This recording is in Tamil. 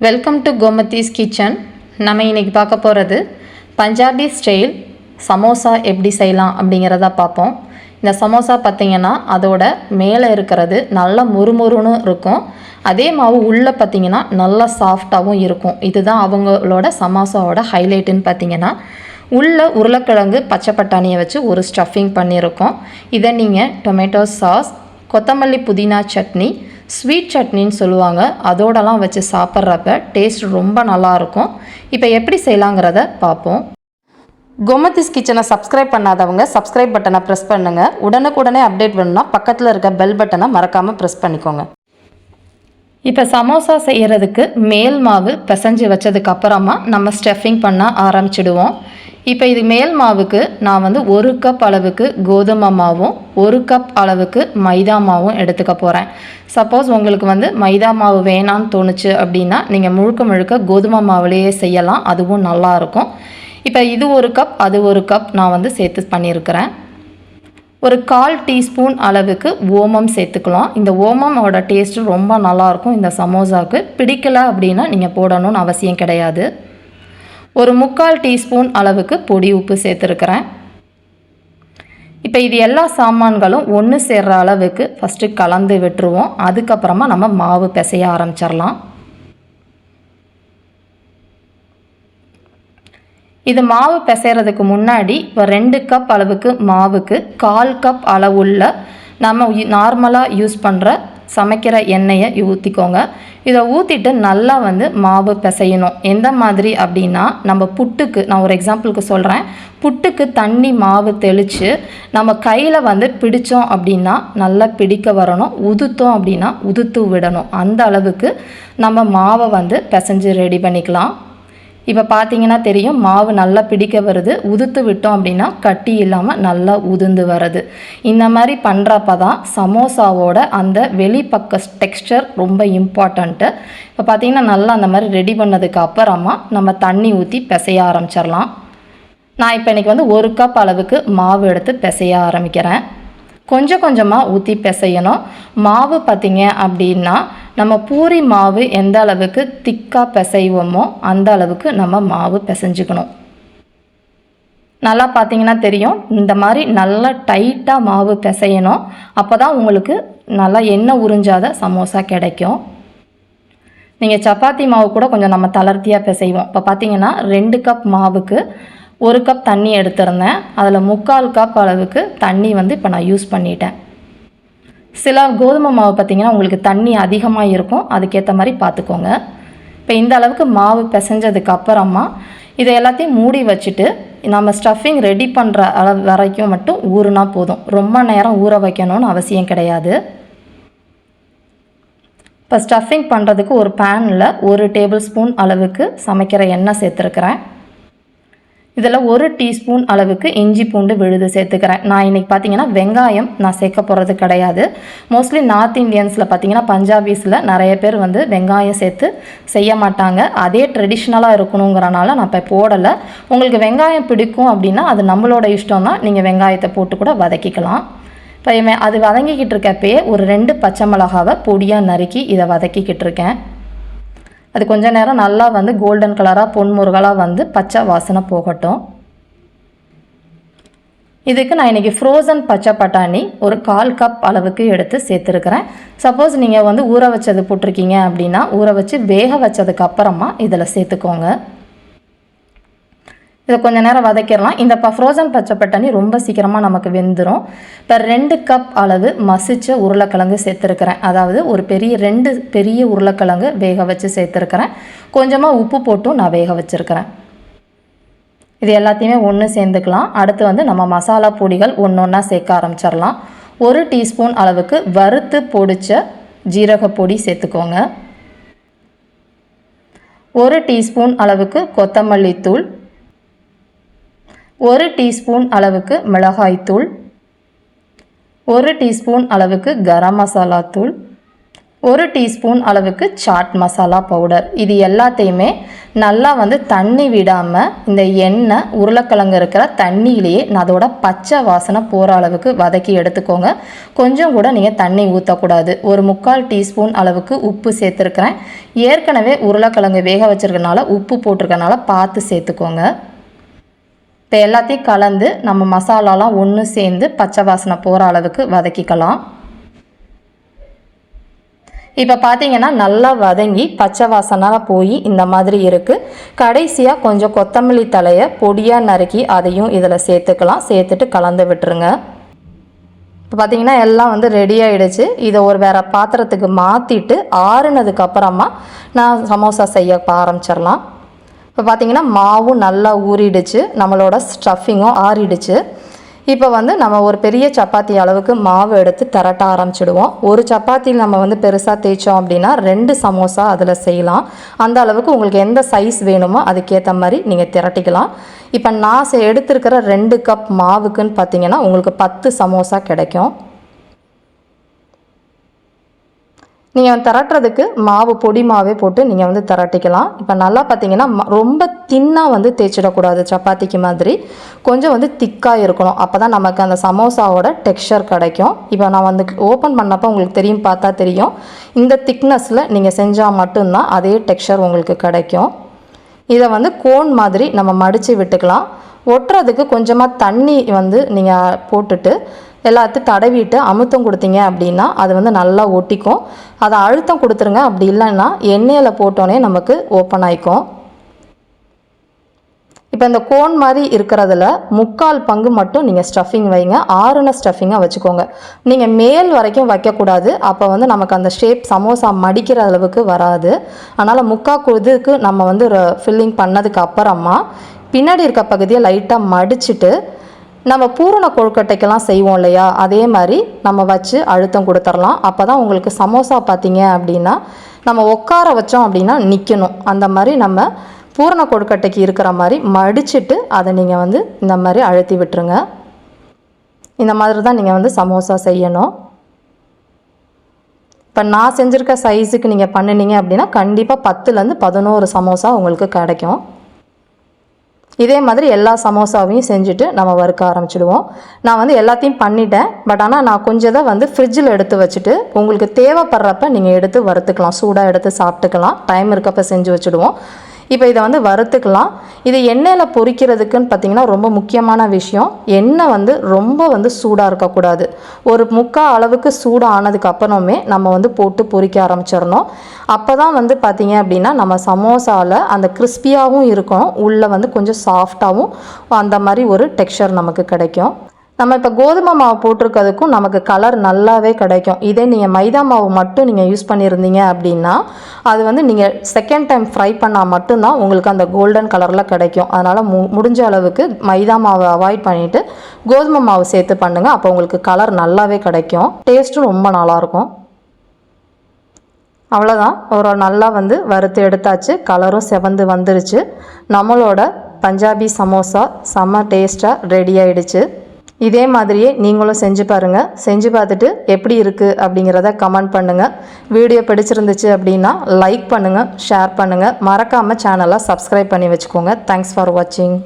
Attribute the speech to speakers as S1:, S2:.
S1: Welcome to Gomathi's kitchen. நம்ம இன்றைக்கி பார்க்க போகிறது பஞ்சாபி ஸ்டைல் சமோசா எப்படி செய்யலாம் அப்படிங்கிறத பார்ப்போம். இந்த சமோசா பார்த்திங்கன்னா அதோட மேலே இருக்கிறது நல்லா முறுமுறுன்னு இருக்கும். அதே மாவு உள்ளே பார்த்திங்கன்னா நல்லா சாஃப்டாகவும் இருக்கும். இதுதான் அவங்களோட சமோசாவோட ஹைலைட்டுன்னு பார்த்திங்கன்னா உள்ள உருளைக்கிழங்கு பச்சை பட்டாணியை வச்சு ஒரு ஸ்டஃபிங் பண்ணியிருக்கோம். இதை நீங்கள் டொமேட்டோ சாஸ், கொத்தமல்லி புதினா சட்னி, ஸ்வீட் சட்னின்னு சொல்லுவாங்க, அதோடலாம் வச்சு சாப்பிட்றப்ப டேஸ்ட் ரொம்ப நல்லாயிருக்கும். இப்போ எப்படி செய்யலாங்கிறத பார்ப்போம். கோமதிஸ் கிச்சனை சப்ஸ்கிரைப் பண்ணாதவங்க சப்ஸ்கிரைப் பட்டனை ப்ரெஸ் பண்ணுங்கள். உடனுக்குடனே அப்டேட் வேணும்னா பக்கத்தில் இருக்க பெல் பட்டனை மறக்காமல் ப்ரெஸ் பண்ணிக்கோங்க. இப்போ சமோசா செய்கிறதுக்கு மேல் மாவு பிசைஞ்சு வச்சதுக்கப்புறமா நம்ம ஸ்டஃபிங் பண்ண ஆரம்பிச்சிடுவோம். இப்போ இது மேல் மாவுக்கு நான் 1 கப் அளவுக்கு கோதுமை மாவும் 1 கப் அளவுக்கு மைதா மாவும் எடுத்துக்க போகிறேன். சப்போஸ் உங்களுக்கு மைதா மாவு வேணான்னு தோணுச்சு அப்படின்னா நீங்கள் முழுக்க கோதுமை மாவுலேயே செய்யலாம், அதுவும் நல்லாயிருக்கும். இப்போ இது 1 கப் அது 1 கப் நான் சேர்த்து பண்ணியிருக்கிறேன். ஒரு 1/4 டீஸ்பூன் அளவுக்கு ஓமம் சேர்த்துக்கலாம். இந்த ஓமமோட டேஸ்ட்டு ரொம்ப நல்லாயிருக்கும். இந்த சமோசாவுக்கு பிடிக்கலை அப்படின்னா நீங்கள் போடணும்னு அவசியம் கிடையாது. ஒரு 3/4 டீஸ்பூன் அளவுக்கு பொடி உப்பு சேர்த்துருக்கிறேன். இப்போ இது எல்லா சாமான்களும் ஒன்று சேர்கிற அளவுக்கு ஃபஸ்ட்டு கலந்து விட்டுருவோம். அதுக்கப்புறமா நம்ம மாவு பிசைய ஆரம்பிச்சிடலாம். இது மாவு பிசைகிறதுக்கு முன்னாடி இப்போ 2 கப் அளவுக்கு மாவுக்கு 1/4 கப் அளவுள்ள நம்ம நார்மலாக யூஸ் பண்ணுற சமைக்கிற எண்ணெயை ஊற்றிக்கோங்க. இதை ஊற்றிட்டு நல்லா மாவு பிசையணும். எந்த மாதிரி அப்படின்னா நம்ம புட்டுக்கு, நான் ஒரு எக்ஸாம்பிளுக்கு சொல்கிறேன், புட்டுக்கு தண்ணி மாவு தெளித்து நம்ம கையில் பிடித்தோம் அப்படின்னா நல்லா பிடிக்க வரணும், உதுத்தோம் அப்படின்னா உதுத்து விடணும். அந்த அளவுக்கு நம்ம மாவை பிசைஞ்சு ரெடி பண்ணிக்கலாம். இப்போ பார்த்தீங்கன்னா தெரியும், மாவு நல்லா பிடிக்க வருது. உதுத்து விட்டோம் அப்படின்னா கட்டி இல்லாமல் நல்லா உதிர்ந்து வருது. இந்த மாதிரி பண்ணுறப்ப தான் சமோசாவோட அந்த வெளிப்பக்க டெக்ஸ்டர் ரொம்ப இம்பார்ட்டண்ட்டு. இப்போ பார்த்தீங்கன்னா நல்லா அந்த மாதிரி ரெடி பண்ணதுக்கு அப்புறமா நம்ம தண்ணி ஊற்றி பிசைய ஆரம்பிச்சிடலாம். நான் இப்போ இன்றைக்கி 1 கப் அளவுக்கு மாவு எடுத்து பிசைய ஆரம்பிக்கிறேன். கொஞ்சம் கொஞ்சமாக ஊற்றி பிசையணும். மாவு பார்த்திங்க அப்படின்னா நம்ம பூரி மாவு எந்த அளவுக்கு திக்காக பிசைவோமோ அந்த அளவுக்கு நம்ம மாவு பிசைஞ்சுக்கணும். நல்லா பார்த்திங்கன்னா தெரியும், இந்த மாதிரி நல்லா டைட்டாக மாவு பிசையணும். அப்போ தான் உங்களுக்கு நல்லா எண்ணெய் உறிஞ்சாத சமோசா கிடைக்கும். நீங்கள் சப்பாத்தி மாவு கூட கொஞ்சம் நம்ம தளர்த்தியாக பிசைவோம். இப்போ பார்த்திங்கன்னா 2 கப் மாவுக்கு 1 கப் தண்ணி எடுத்திருந்தேன். அதில் 3/4 கப் அளவுக்கு தண்ணி இப்போ நான் யூஸ் பண்ணிட்டேன். சில கோதுமை மாவு பார்த்திங்கன்னா உங்களுக்கு தண்ணி அதிகமாக இருக்கும், அதுக்கேற்ற மாதிரி பார்த்துக்கோங்க. இப்போ இந்த அளவுக்கு மாவு பிசைஞ்சதுக்கு அப்புறமா இதை எல்லாத்தையும் மூடி வச்சுட்டு நம்ம ஸ்டஃபிங் ரெடி பண்ணுற அளவு வரைக்கும் மட்டும் ஊறுனா போதும். ரொம்ப நேரம் ஊற வைக்கணும்னு அவசியம் கிடையாது. இப்போ ஸ்டஃபிங் பண்ணுறதுக்கு ஒரு பேனில் 1 டேபிள் ஸ்பூன் அளவுக்கு சமைக்கிற எண்ணெய் சேர்த்துருக்கிறேன். இதில் 1 டீஸ்பூன் அளவுக்கு இஞ்சி பூண்டு விழுது சேர்த்துக்கிறேன். நான் இன்றைக்கி பார்த்திங்கன்னா வெங்காயம் நான் சேர்க்க போகிறது கிடையாது. மோஸ்ட்லி நார்த் இந்தியன்ஸில் பார்த்திங்கன்னா பஞ்சாபிஸில் நிறைய பேர் வெங்காயம் சேர்த்து செய்ய மாட்டாங்க. அதே ட்ரெடிஷ்னலாக இருக்கணுங்கிறனால நான் இப்போ போடலை. உங்களுக்கு வெங்காயம் பிடிக்கும் அப்படின்னா அது நம்மளோட இஷ்டம் தான், நீங்கள் வெங்காயத்தை போட்டு கூட வதக்கிக்கலாம். இப்போ அது வதங்கிக்கிட்டு இருக்கப்பயே ஒரு 2 பச்சை மிளகாவை பொடியாக நறுக்கி இதை வதக்கிக்கிட்டு இருக்கேன். அது கொஞ்சம் நேரம் நல்லா கோல்டன் கலராக பொன்முருகலாக பச்சை வாசனை போகட்டும். இதுக்கு நான் இன்றைக்கி ஃப்ரோசன் பச்சை பட்டாணி ஒரு 1/4 கப் அளவுக்கு எடுத்து சேர்த்துருக்கிறேன். சப்போஸ் நீங்கள் ஊற வச்சது போட்டிருக்கீங்க அப்படின்னா ஊற வச்சு வேக வச்சதுக்கு அப்புறமா இதில் சேர்த்துக்கோங்க. இதை கொஞ்சம் நேரம் வதக்கிடலாம். இந்த ஃப்ரோசன் பச்சை பட்டாணி ரொம்ப சீக்கிரமாக நமக்கு வெந்துடும். இப்போ 2 கப் அளவு மசித்த உருளைக்கிழங்கு சேர்த்துருக்கிறேன். அதாவது ஒரு 2 பெரிய உருளைக்கிழங்கு வேக வச்சு சேர்த்துருக்கிறேன். கொஞ்சமாக உப்பு போட்டும் நான் வேக வச்சுருக்கிறேன். இது எல்லாத்தையுமே ஒன்று சேர்ந்துக்கலாம். அடுத்து நம்ம மசாலா பொடிகள் ஒன்றா சேர்க்க ஆரம்பிச்சிடலாம். 1 டீஸ்பூன் அளவுக்கு வறுத்து பொடிச்ச ஜீரக பொடி சேர்த்துக்கோங்க. 1 டீஸ்பூன் அளவுக்கு கொத்தமல்லி தூள், 1 டீஸ்பூன் அளவுக்கு மிளகாய்த்தூள், 1 டீஸ்பூன் அளவுக்கு கரம் மசாலா தூள், 1 டீஸ்பூன் அளவுக்கு சாட் மசாலா பவுடர். இது எல்லாத்தையுமே நல்லா வந்து தண்ணி விடாமல் இந்த எண்ணெய் உருளைக்கிழங்கு இருக்கிற தண்ணியிலேயே அதோட பச்சை வாசனை போகிற அளவுக்கு வதக்கி எடுத்துக்கோங்க. கொஞ்சம் கூட நீங்கள் தண்ணி ஊற்றக்கூடாது. ஒரு 3/4 டீஸ்பூன் அளவுக்கு உப்பு சேர்த்துருக்கிறேன். ஏற்கனவே உருளைக்கிழங்கு வேக வச்சுருக்கனால உப்பு போட்டிருக்கனால பார்த்து சேர்த்துக்கோங்க. இப்போ எல்லாத்தையும் கலந்து நம்ம மசாலாலாம் ஒன்று சேர்ந்து பச்சை வாசனை போகிற அளவுக்கு வதக்கிக்கலாம். இப்போ பார்த்தீங்கன்னா நல்லா வதங்கி பச்சை வாசனை போய் இந்த மாதிரி இருக்குது. கடைசியாக கொஞ்சம் கொத்தமல்லி தழையை பொடியாக நறுக்கி அதையும் இதில் சேர்த்துக்கலாம். சேர்த்துட்டு கலந்து விட்டுருங்க. இப்போ பார்த்தீங்கன்னா எல்லாம் வந்து ரெடி ஆகிடுச்சு. இதை ஒரு வேறு பாத்திரத்துக்கு மாற்றிட்டு ஆறுனதுக்கப்புறமா நான் சமோசா செய்ய ஆரம்பிச்சிடலாம். இப்போ பார்த்தீங்கன்னா மாவும் நல்லா ஊறிடுச்சு, நம்மளோட ஸ்டஃபிங்கும் ஆறிடுச்சு. இப்போ வந்து நம்ம ஒரு பெரிய சப்பாத்தி அளவுக்கு மாவு எடுத்து திரட்ட ஆரம்பிச்சிடுவோம். ஒரு சப்பாத்தியில் நம்ம வந்து பெருசாக தேய்ச்சோம் அப்படின்னா 2 சமோசா அதில் செய்யலாம். அந்த அளவுக்கு உங்களுக்கு எந்த சைஸ் வேணுமோ அதுக்கேற்ற மாதிரி நீங்கள் திரட்டிக்கலாம். இப்போ நான் எடுத்துருக்கிற 2 கப் மாவுக்குன்னு பார்த்தீங்கன்னா உங்களுக்கு 10 சமோசா கிடைக்கும். நீங்கள் திரட்டுறதுக்கு மாவு பொடி மாவே போட்டு நீங்கள் வந்து திரட்டிக்கலாம். இப்போ நல்லா பார்த்தீங்கன்னா ரொம்ப தின்னாக வந்து தேய்ச்சிடக்கூடாது, சப்பாத்திக்கு மாதிரி கொஞ்சம் வந்து திக்காக இருக்கணும். அப்போ தான் நமக்கு அந்த சமோசாவோட டெக்ஸ்சர் கிடைக்கும். இப்போ நான் வந்து ஓப்பன் பண்ணப்போ உங்களுக்கு தெரியும், பார்த்தா தெரியும். இந்த திக்னஸில் நீங்கள் செஞ்சால் மட்டும்தான் அதே டெக்ஸ்சர் உங்களுக்கு கிடைக்கும். இதை வந்து கோன் மாதிரி நம்ம மடித்து விட்டுக்கலாம். ஒட்டுறதுக்கு கொஞ்சமாக தண்ணி வந்து நீங்கள் போட்டுட்டு எல்லாத்தையும் தடவிட்டு அமுத்தம் கொடுத்தீங்க அப்படின்னா அது வந்து நல்லா ஒட்டிக்கும். அதை அழுத்தம் கொடுத்துருங்க. அப்படி இல்லைன்னா எண்ணெயில் போட்டோன்னே நமக்கு ஓப்பன் ஆகிக்கும். இப்போ இந்த கோன் மாதிரி இருக்கிறதுல 3/4 பங்கு மட்டும் நீங்கள் ஸ்டஃபிங் வைங்க. ஆறுன ஸ்டஃபிங்காக வச்சுக்கோங்க. நீங்கள் மேல் வரைக்கும் வைக்கக்கூடாது. அப்போ வந்து நமக்கு அந்த ஷேப் சமோசா மடிக்கிற அளவுக்கு வராது. அதனால் 3/4 இதுக்கு நம்ம வந்து ஃபில்லிங் பண்ணதுக்கு அப்புறமா பின்னாடி இருக்க பகுதியை லைட்டாக மடிச்சுட்டு நம்ம பூரண கொழுக்கட்டைக்கெல்லாம் செய்வோம் இல்லையா, அதே மாதிரி நம்ம வச்சு அழுத்தம் கொடுத்துடலாம். அப்போ தான் உங்களுக்கு சமோசா பார்த்தீங்க அப்படின்னா நம்ம உட்கார வச்சோம் அப்படின்னா நிற்கணும். அந்த மாதிரி நம்ம பூரண கொழுக்கட்டைக்கு இருக்கிற மாதிரி மடிச்சுட்டு அதை நீங்கள் வந்து இந்த மாதிரி அழுத்தி விட்டுருங்க. இந்த மாதிரி தான் நீங்கள் வந்து சமோசா செய்யணும். இப்போ நான் செஞ்சுருக்க சைஸுக்கு நீங்கள் பண்ணினீங்க அப்படின்னா கண்டிப்பாக 10லேருந்து 11 சமோசா உங்களுக்கு கிடைக்கும். இதே மாதிரி எல்லா சமோசாவையும் செஞ்சுட்டு நம்ம வறுக்க ஆரம்பிச்சிடுவோம். நான் வந்து எல்லாத்தையும் பண்ணிட்டேன். பட் ஆனால் நான் கொஞ்சம் தான் வந்து ஃப்ரிட்ஜில் எடுத்து வச்சுட்டு உங்களுக்கு தேவைப்படுறப்ப நீங்கள் எடுத்து வறுத்துக்கலாம். சூடாக எடுத்து சாப்பிட்டுக்கலாம். டைம் இருக்கப்போ செஞ்சு வச்சுடுவோம். இப்போ இதை வந்து வறுத்துக்கலாம். இது எண்ணெயில் பொரிக்கிறதுக்குன்னு பார்த்திங்கன்னா ரொம்ப முக்கியமான விஷயம், எண்ணெய் வந்து ரொம்ப வந்து சூடாக இருக்கக்கூடாது. ஒரு 3/4 அளவுக்கு சூடாக ஆனதுக்கு அப்புறமே நம்ம வந்து போட்டு பொரிக்க ஆரம்பிச்சிடணும். அப்போ தான் வந்து பார்த்திங்க அப்படின்னா நம்ம சமோசாவில் அந்த கிறிஸ்பியாகவும் இருக்கும், உள்ளே வந்து கொஞ்சம் சாஃப்டாகவும் அந்த மாதிரி ஒரு டெக்ஸ்சர் நமக்கு கிடைக்கும். நம்ம இப்போ கோதுமை மாவு போட்டிருக்கிறதுக்கும் நமக்கு கலர் நல்லாவே கிடைக்கும். இதே நீங்கள் மைதா மாவு மட்டும் நீங்கள் யூஸ் பண்ணியிருந்தீங்க அப்படின்னா அது வந்து நீங்கள் செகண்ட் டைம் ஃப்ரை பண்ணால் மட்டும்தான் உங்களுக்கு அந்த கோல்டன் கலரில் கிடைக்கும். அதனால் முடிஞ்ச அளவுக்கு மைதா மாவை அவாய்ட் பண்ணிவிட்டு கோதுமை மாவு சேர்த்து பண்ணுங்கள். அப்போ உங்களுக்கு கலர் நல்லாவே கிடைக்கும். டேஸ்ட்டும் ரொம்ப நல்லாயிருக்கும். அவ்வளோதான், ஒரு நல்லா வந்து வறுத்து எடுத்தாச்சு. கலரும் செவந்து வந்துருச்சு. நம்மளோட பஞ்சாபி சமோசா செம்ம டேஸ்ட்டாக ரெடி ஆகிடுச்சு. இதே மாதிரியே நீங்களும் செஞ்சு பாருங்கள். செஞ்சு பார்த்துட்டு எப்படி இருக்குது அப்படிங்கிறத கமெண்ட் பண்ணுங்கள். வீடியோ பிடிச்சிருந்துச்சு அப்படின்னா லைக் பண்ணுங்கள், ஷேர் பண்ணுங்கள். மறக்காமல் சேனலை சப்ஸ்கிரைப் பண்ணி வச்சுக்கோங்க. தேங்க்ஸ் ஃபார் வாட்சிங்.